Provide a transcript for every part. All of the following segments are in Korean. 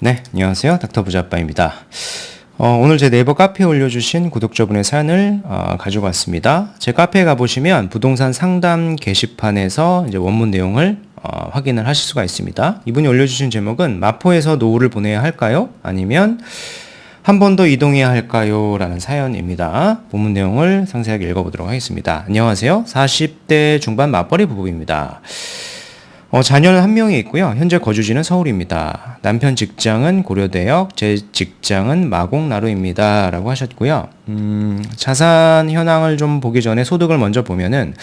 네, 안녕하세요. 닥터 부자빠입니다. 오늘 제 네이버 카페에 올려주신 구독자분의 사연을 가지고 왔습니다. 제 카페에 가보시면 부동산 상담 게시판에서 이제 원문 내용을 확인을 하실 수가 있습니다. 이분이 올려주신 제목은 마포에서 노후를 보내야 할까요? 아니면 한 번 더 이동해야 할까요? 라는 사연입니다. 본문 내용을 상세하게 읽어보도록 하겠습니다. 안녕하세요. 40대 중반 맞벌이 부부입니다. 자녀는 한 명이 있고요. 현재 거주지는 서울입니다. 남편 직장은 고려대역, 제 직장은 마곡나루입니다. 라고 하셨고요. 자산 현황을 좀 보기 전에 소득을 먼저 보면은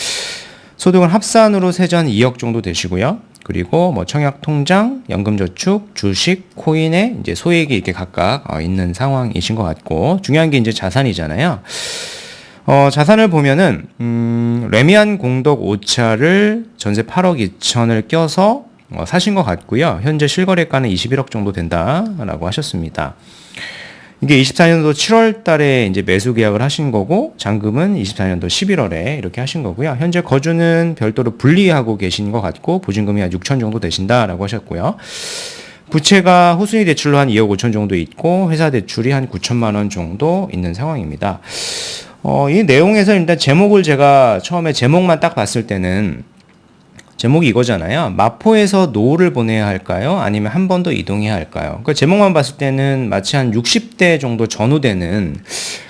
소득은 합산으로 세전 2억 정도 되시고요. 그리고 청약 통장, 연금저축, 주식, 코인에 이제 소액이 이렇게 각각 있는 상황이신 것 같고, 중요한 게 이제 자산이잖아요. 자산을 보면은 레미안 공덕 5차를 전세 8억 2천을 껴서 사신 것 같고요. 현재 실거래가는 21억 정도 된다라고 하셨습니다. 이게 24년도 7월 달에 이제 매수 계약을 하신 거고, 잔금은 24년도 11월에 이렇게 하신 거고요. 현재 거주는 별도로 분리하고 계신 것 같고, 보증금이 한 6천 정도 되신다라고 하셨고요. 부채가 호순이 대출로 한 2억 5천 정도 있고, 회사 대출이 한 9천만 원 정도 있는 상황입니다. 이 내용에서 일단 제목을 제가 처음에 제목만 딱 봤을 때는 제목이 이거잖아요. 마포에서 노후를 보내야 할까요? 아니면 한 번 더 이동해야 할까요? 그 제목만 봤을 때는 마치 한 60대 정도 전후되는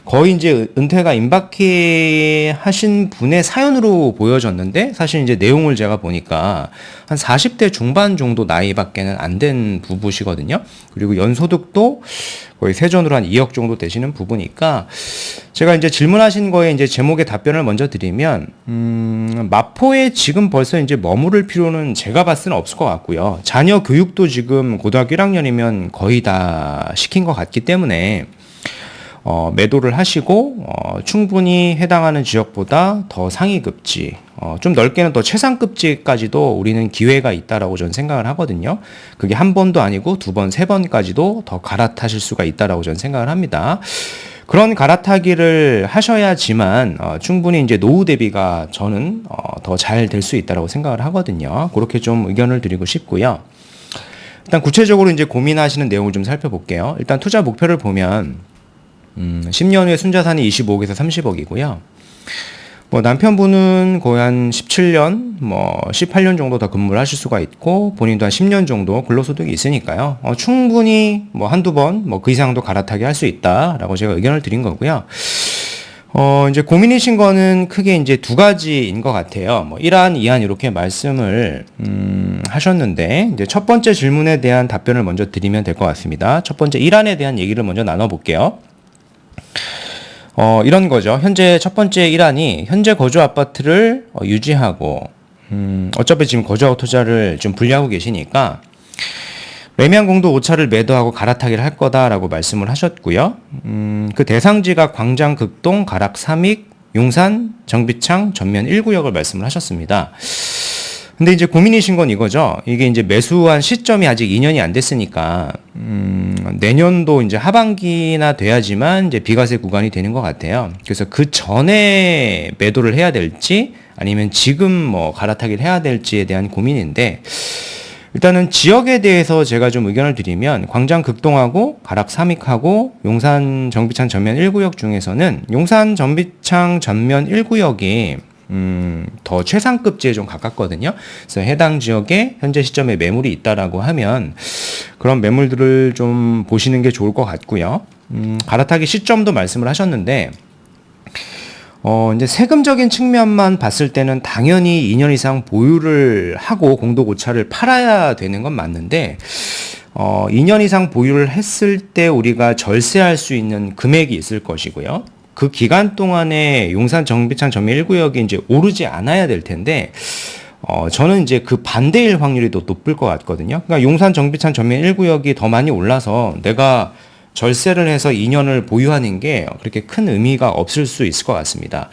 거의 이제 은퇴가 임박해 하신 분의 사연으로 보여졌는데, 사실 이제 내용을 제가 보니까 한 40대 중반 정도 나이밖에는 안 된 부부시거든요. 그리고 연소득도 거의 세전으로 한 2억 정도 되시는 부부니까, 제가 이제 질문하신 거에 이제 제목의 답변을 먼저 드리면, 마포에 지금 벌써 이제 머무를 필요는 제가 봤을 때는 없을 것 같고요. 자녀 교육도 지금 고등학교 1학년이면 거의 다 시킨 것 같기 때문에, 매도를 하시고, 충분히 해당하는 지역보다 더 상위급지, 좀 넓게는 더 최상급지까지도 우리는 기회가 있다라고 저는 생각을 하거든요. 그게 한 번도 아니고 두 번, 세 번까지도 더 갈아타실 수가 있다라고 저는 생각을 합니다. 그런 갈아타기를 하셔야지만, 충분히 이제 노후 대비가 저는, 더 잘 될 수 있다라고 생각을 하거든요. 그렇게 좀 의견을 드리고 싶고요. 일단 구체적으로 이제 고민하시는 내용을 좀 살펴볼게요. 일단 투자 목표를 보면, 10년 후에 순자산이 25억에서 30억이고요. 남편분은 거의 한 17년, 18년 정도 더 근무를 하실 수가 있고, 본인도 한 10년 정도 근로소득이 있으니까요. 충분히 한두 번, 그 이상도 갈아타게 할 수 있다라고 제가 의견을 드린 거고요. 이제 고민이신 거는 크게 이제 두 가지인 것 같아요. 1안, 2안 이렇게 말씀을, 하셨는데, 이제 첫 번째 질문에 대한 답변을 먼저 드리면 될 것 같습니다. 첫 번째 1안에 대한 얘기를 먼저 나눠볼게요. 이런 거죠. 현재 첫 번째 1안이 현재 거주 아파트를 유지하고, 어차피 지금 거주하고 투자를 좀 분리하고 계시니까, 레미안 공도 5차를 매도하고 갈아타기를 할 거다라고 말씀을 하셨고요. 그 대상지가 광장 극동, 가락 삼익, 용산, 정비창, 전면 1구역을 말씀을 하셨습니다. 근데 이제 고민이신 건 이거죠. 이게 이제 매수한 시점이 아직 2년이 안 됐으니까, 내년도 이제 하반기나 돼야지만 이제 비과세 구간이 되는 것 같아요. 그래서 그 전에 매도를 해야 될지, 아니면 지금 갈아타기를 해야 될지에 대한 고민인데, 일단은 지역에 대해서 제가 좀 의견을 드리면, 광장 극동하고 가락 삼익하고 용산 정비창 전면 1구역 중에서는 용산 정비창 전면 1구역이 더 최상급지에 좀 가깝거든요. 그래서 해당 지역에 현재 시점에 매물이 있다라고 하면 그런 매물들을 좀 보시는 게 좋을 것 같고요. 갈아타기 시점도 말씀을 하셨는데, 이제 세금적인 측면만 봤을 때는 당연히 2년 이상 보유를 하고 공도고차를 팔아야 되는 건 맞는데, 2년 이상 보유를 했을 때 우리가 절세할 수 있는 금액이 있을 것이고요. 그 기간 동안에 용산 정비창 전면 1구역이 이제 오르지 않아야 될 텐데, 저는 이제 그 반대일 확률이 더 높을 것 같거든요. 그러니까 용산 정비창 전면 1구역이 더 많이 올라서 내가 절세를 해서 2년을 보유하는 게 그렇게 큰 의미가 없을 수 있을 것 같습니다.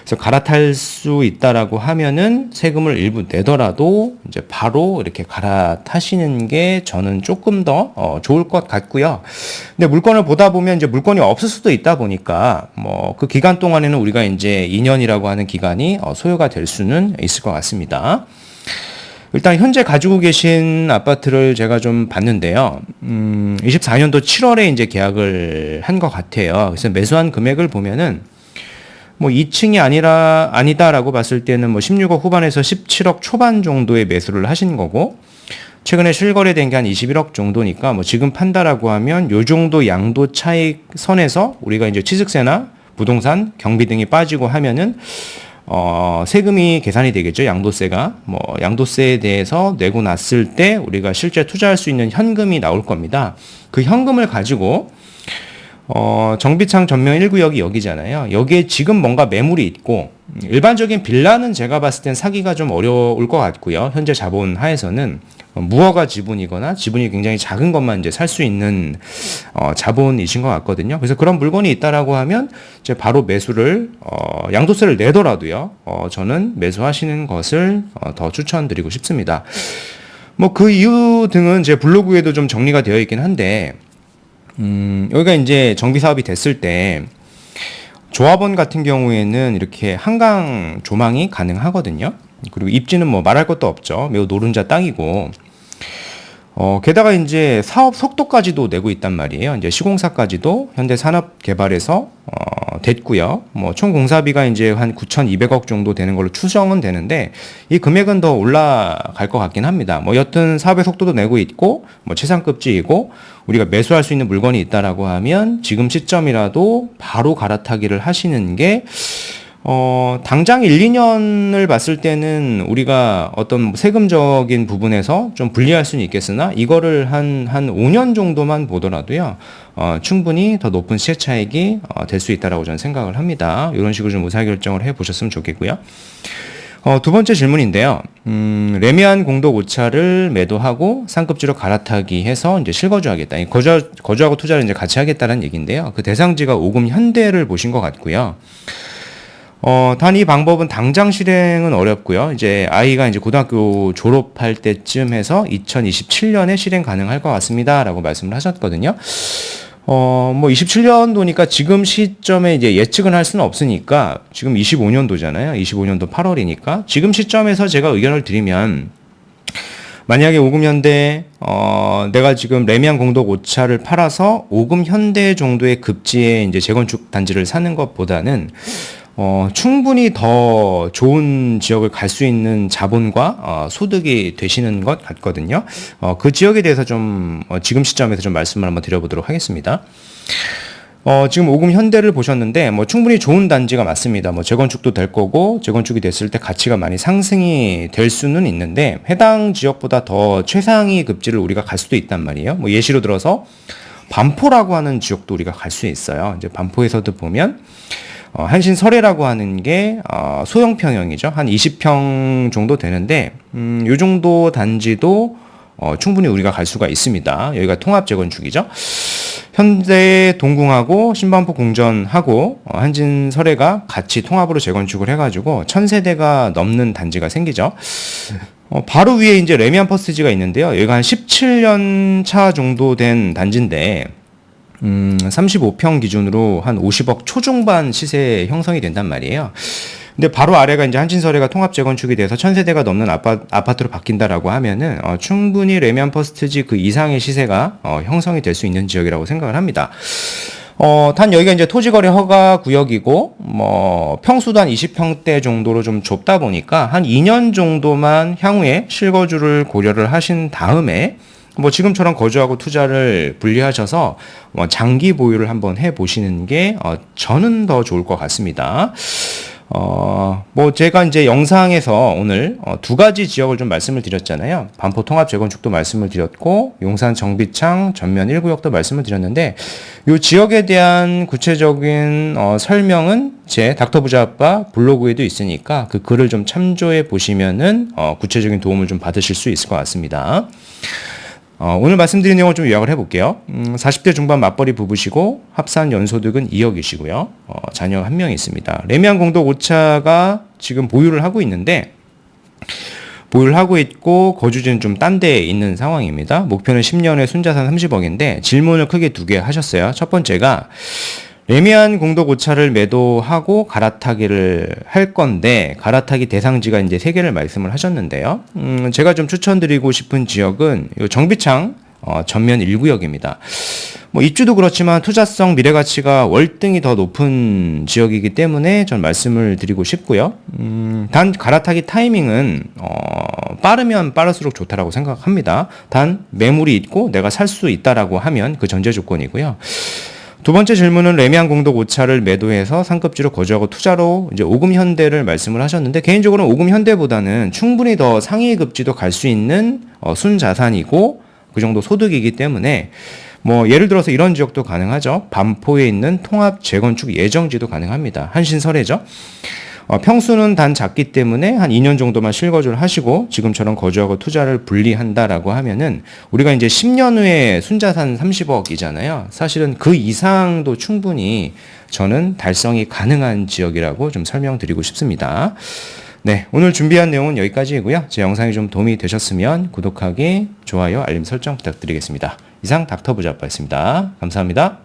그래서 갈아탈 수 있다라고 하면은 세금을 일부 내더라도 이제 바로 이렇게 갈아타시는 게 저는 조금 더 좋을 것 같고요. 근데 물건을 보다 보면 이제 물건이 없을 수도 있다 보니까 그 기간 동안에는 우리가 이제 2년이라고 하는 기간이 소요가 될 수는 있을 것 같습니다. 일단 현재 가지고 계신 아파트를 제가 좀 봤는데요. 24년도 7월에 이제 계약을 한 것 같아요. 그래서 매수한 금액을 보면은 뭐 2층이 아니다라고 봤을 때는 뭐 16억 후반에서 17억 초반 정도의 매수를 하신 거고, 최근에 실거래된 게 한 21억 정도니까 뭐 지금 판다라고 하면 요 정도 양도 차익 선에서 우리가 이제 취득세나 부동산, 경비 등이 빠지고 하면은 세금이 계산이 되겠죠. 양도세가. 뭐 양도세에 대해서 내고 났을 때 우리가 실제 투자할 수 있는 현금이 나올 겁니다. 그 현금을 가지고 정비창 전면 1구역이 여기잖아요. 여기에 지금 뭔가 매물이 있고, 일반적인 빌라는 제가 봤을 땐 사기가 좀 어려울 것 같고요. 현재 자본 하에서는 무허가 지분이거나 지분이 굉장히 작은 것만 이제 살 수 있는 자본이신 것 같거든요. 그래서 그런 물건이 있다라고 하면 이제 바로 매수를 양도세를 내더라도요. 저는 매수하시는 것을 더 추천드리고 싶습니다. 뭐 그 이유 등은 제 블로그에도 좀 정리가 되어 있긴 한데, 여기가 이제 정비 사업이 됐을 때 조합원 같은 경우에는 이렇게 한강 조망이 가능하거든요. 그리고 입지는 뭐 말할 것도 없죠. 매우 노른자 땅이고, 게다가 이제 사업 속도까지도 내고 있단 말이에요. 이제 시공사까지도 현대산업개발에서 됐고요. 뭐 총 공사비가 이제 한 9,200억 정도 되는 걸로 추정은 되는데, 이 금액은 더 올라갈 것 같긴 합니다. 뭐 여튼 사업의 속도도 내고 있고, 뭐 최상급지이고, 우리가 매수할 수 있는 물건이 있다라고 하면 지금 시점이라도 바로 갈아타기를 하시는 게 당장 1, 2년을 봤을 때는 우리가 어떤 세금적인 부분에서 좀 불리할 수는 있겠으나, 이거를 한 5년 정도만 보더라도요, 충분히 더 높은 시세 차익이 될 수 있다라고 저는 생각을 합니다. 이런 식으로 좀 의사결정을 해 보셨으면 좋겠고요. 두 번째 질문인데요. 레미안 공덕 5차를 매도하고 상급지로 갈아타기 해서 이제 실거주하겠다. 거주하고 투자를 이제 같이 하겠다는 얘기인데요. 그 대상지가 오금 현대를 보신 것 같고요. 단 이 방법은 당장 실행은 어렵고요. 이제 아이가 이제 고등학교 졸업할 때쯤 해서 2027년에 실행 가능할 것 같습니다라고 말씀을 하셨거든요. 뭐 27년도니까 지금 시점에 이제 예측은 할 수는 없으니까, 지금 25년도잖아요. 25년도 8월이니까 지금 시점에서 제가 의견을 드리면, 만약에 오금현대 내가 지금 레미안 공덕 5차를 팔아서 오금현대 정도의 급지의 이제 재건축 단지를 사는 것보다는 충분히 더 좋은 지역을 갈 수 있는 자본과 소득이 되시는 것 같거든요. 그 지역에 대해서 좀 지금 시점에서 좀 말씀을 한번 드려보도록 하겠습니다. 지금 오금 현대를 보셨는데 뭐 충분히 좋은 단지가 맞습니다. 뭐 재건축도 될 거고, 재건축이 됐을 때 가치가 많이 상승이 될 수는 있는데, 해당 지역보다 더 최상위 급지를 우리가 갈 수도 있단 말이에요. 뭐 예시로 들어서 반포라고 하는 지역도 우리가 갈 수 있어요. 이제 반포에서도 보면 한신설해라고 하는 게 소형 평형이죠. 한 20평 정도 되는데, 요 정도 단지도 충분히 우리가 갈 수가 있습니다. 여기가 통합 재건축이죠. 현대 동궁하고 신반포 궁전하고 한진설해가 같이 통합으로 재건축을 해가지고 1000세대가 넘는 단지가 생기죠. 바로 위에 이제 레미안 퍼스티지가 있는데요. 여기가 한 17년 차 정도 된 단지인데, 35평 기준으로 한 50억 초중반 시세 형성이 된단 말이에요. 근데 바로 아래가 이제 한진설해가 통합 재건축이 돼서 1000세대가 넘는 아파트로 바뀐다라고 하면은 충분히 레미안 퍼스트지 그 이상의 시세가 형성이 될 수 있는 지역이라고 생각을 합니다. 단 여기가 이제 토지거래 허가 구역이고, 뭐 평수도 한 20평대 정도로 좀 좁다 보니까 한 2년 정도만 향후에 실거주를 고려를 하신 다음에 뭐 지금처럼 거주하고 투자를 분리하셔서 장기 보유를 한번 해보시는 게 저는 더 좋을 것 같습니다. 뭐 제가 이제 영상에서 오늘 두 가지 지역을 좀 말씀을 드렸잖아요. 반포 통합 재건축도 말씀을 드렸고, 용산 정비창 전면 1구역도 말씀을 드렸는데, 이 지역에 대한 구체적인 설명은 제 닥터부자아빠 블로그에도 있으니까 그 글을 좀 참조해 보시면은 구체적인 도움을 좀 받으실 수 있을 것 같습니다. 오늘 말씀드린 내용을 좀 요약을 해볼게요. 40대 중반 맞벌이 부부시고 합산 연소득은 2억이시고요. 자녀 1명이 있습니다. 레미안 공덕 5차가 지금 보유를 하고 있는데, 보유를 하고 있고 거주지는 좀 딴 데에 있는 상황입니다. 목표는 10년에 순자산 30억인데 질문을 크게 두 개 하셨어요. 첫 번째가 레미안 공덕 5차를 매도하고 갈아타기를 할 건데, 갈아타기 대상지가 이제 3개를 말씀을 하셨는데요. 제가 좀 추천드리고 싶은 지역은 정비창 전면 1구역입니다. 뭐 입주도 그렇지만 투자성 미래가치가 월등히 더 높은 지역이기 때문에 전 말씀을 드리고 싶고요. 단 갈아타기 타이밍은 빠르면 빠를수록 좋다라고 생각합니다. 단 매물이 있고 내가 살 수 있다라고 하면 그 전제 조건이고요. 두 번째 질문은 레미안 공동 5차를 매도해서 상급지로 거주하고 투자로 이제 오금 현대를 말씀을 하셨는데, 개인적으로는 오금 현대보다는 충분히 더 상위 급지도 갈 수 있는 순자산이고 그 정도 소득이기 때문에 뭐 예를 들어서 이런 지역도 가능하죠. 반포에 있는 통합 재건축 예정지도 가능합니다. 한신설해죠. 평수는 단 작기 때문에 한 2년 정도만 실거주를 하시고 지금처럼 거주하고 투자를 분리한다라고 하면은 우리가 이제 10년 후에 순자산 30억이잖아요. 사실은 그 이상도 충분히 저는 달성이 가능한 지역이라고 좀 설명드리고 싶습니다. 네, 오늘 준비한 내용은 여기까지이고요. 제 영상이 좀 도움이 되셨으면 구독하기, 좋아요, 알림 설정 부탁드리겠습니다. 이상 닥터부자빠였습니다. 감사합니다.